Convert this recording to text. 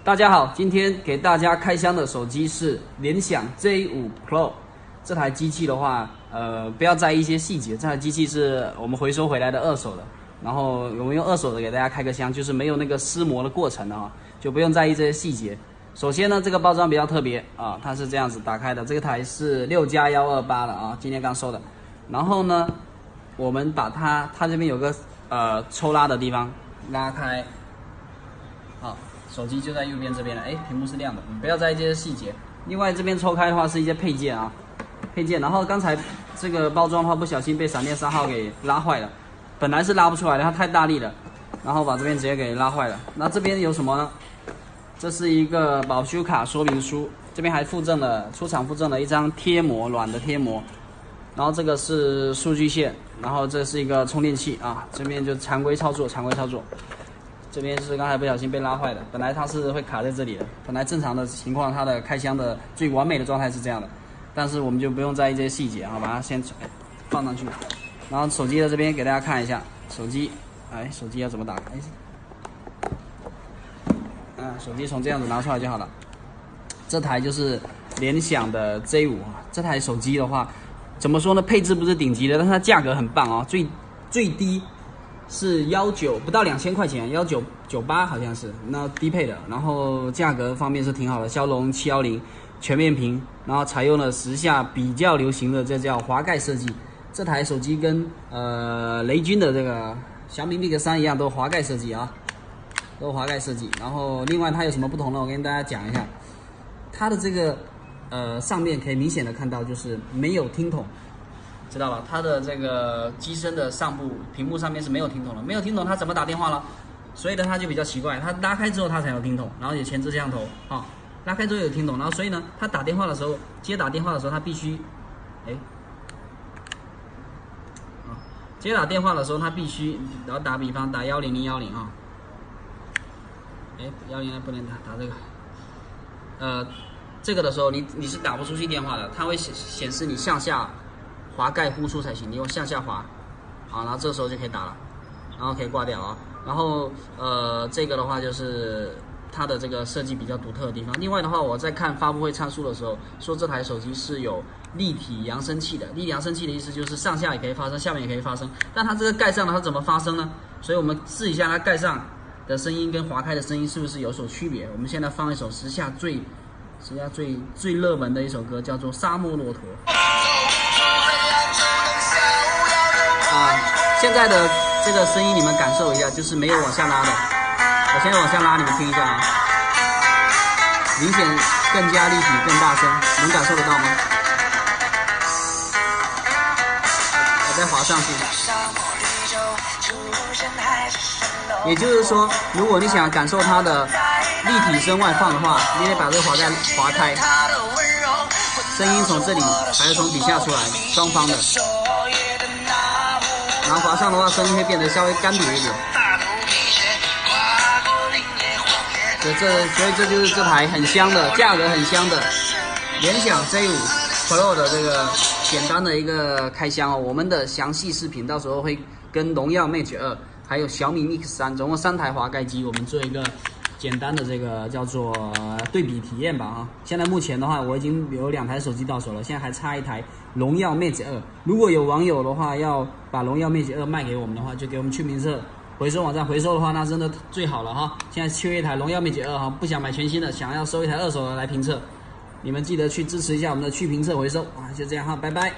大家好，今天给大家开箱的手机是联想 J5 Pro。这台机器的话，不要在意一些细节，这台机器是我们回收回来的二手的，然后我们用二手的给大家开个箱，就是没有那个撕膜的过程的啊，就不用在意这些细节。首先呢，这个包装比较特别啊，它是这样子打开的，这个台是6+128的啊，今天刚收的。然后呢，我们把它这边有个抽拉的地方，拉开，好。手机就在右边这边了，哎，屏幕是亮的，你不要在意这些细节。另外这边抽开的话是一些配件啊，配件。然后刚才这个包装的话不小心被闪电3号给拉坏了，本来是拉不出来的，它太大力了，然后把这边直接给拉坏了。那这边有什么呢？这是一个保修卡说明书，这边还出厂附赠了一张贴膜，软的贴膜。然后这个是数据线，然后这是一个充电器啊，这边就常规操作。这边是刚才不小心被拉坏的，本来它是会卡在这里的，本来正常的情况它的开箱的最完美的状态是这样的，但是我们就不用在意这些细节啊，把它先放上去。然后手机在这边给大家看一下，手机要怎么打开？手机从这样子拿出来就好了。这台就是联想的 J5 啊，这台手机的话，怎么说呢？配置不是顶级的，但是它价格很棒啊，最低是19不到2000块钱，1998好像是，那低配的，然后价格方面是挺好的，骁龙710全面屏，然后采用了时下比较流行的这叫滑盖设计。这台手机跟雷军的这个小米 Mix 3一样，都滑盖设计啊，都滑盖设计。然后另外它有什么不同呢？我跟大家讲一下，它的这个上面可以明显的看到就是没有听筒。知道吧？它的这个机身的上部屏幕上面是没有听筒的，没有听筒它怎么打电话了？所以呢，它就比较奇怪，它拉开之后它才有听筒，然后有前置摄像头啊，拉开之后有听筒，然后所以呢，它打电话的时候，接打电话的时候它必须，接打电话的时候它必须，然后打比方打10010啊，100不能打这个，这个的时候你是打不出去电话的，它会显示你向下滑盖呼出才行，你用向下滑，好，然后这时候就可以打了，然后可以挂掉啊。然后这个的话就是它的这个设计比较独特的地方。另外的话，我在看发布会参数的时候，说这台手机是有立体扬声器的。立体扬声器的意思就是上下也可以发声，下面也可以发声。但它这个盖上的它怎么发声呢？所以我们试一下它盖上的声音跟滑开的声音是不是有所区别。我们现在放一首时下最热门的一首歌，叫做《沙漠骆驼》。现在的这个声音你们感受一下，就是没有往下拉的。我现在往下拉，你们听一下啊，明显更加立体、更大声，能感受得到吗？我再滑上去。也就是说，如果你想感受它的立体声外放的话，你得把这个滑盖滑开，声音从这里还是从底下出来，双方的。然后滑上的话，声音会变得稍微干瘪一点。所以这就是这台很香的、价格很香的联想 J5 Pro 的这个简单的一个开箱哦。我们的详细视频到时候会跟荣耀 Mate 2还有小米 Mix 3总共3台滑盖机，我们做一个简单的这个叫做对比体验吧啊。现在目前的话，我已经有2台手机到手了，现在还差一台荣耀 Mate 2。如果有网友的话要把荣耀 Mate 2卖给我们的话，就给我们去评测回收网站回收的话，那真的最好了哈。现在缺一台荣耀 Mate 2哈，不想买全新的，想要收一台二手的来评测，你们记得去支持一下我们的去评测回收啊。就这样哈，拜拜。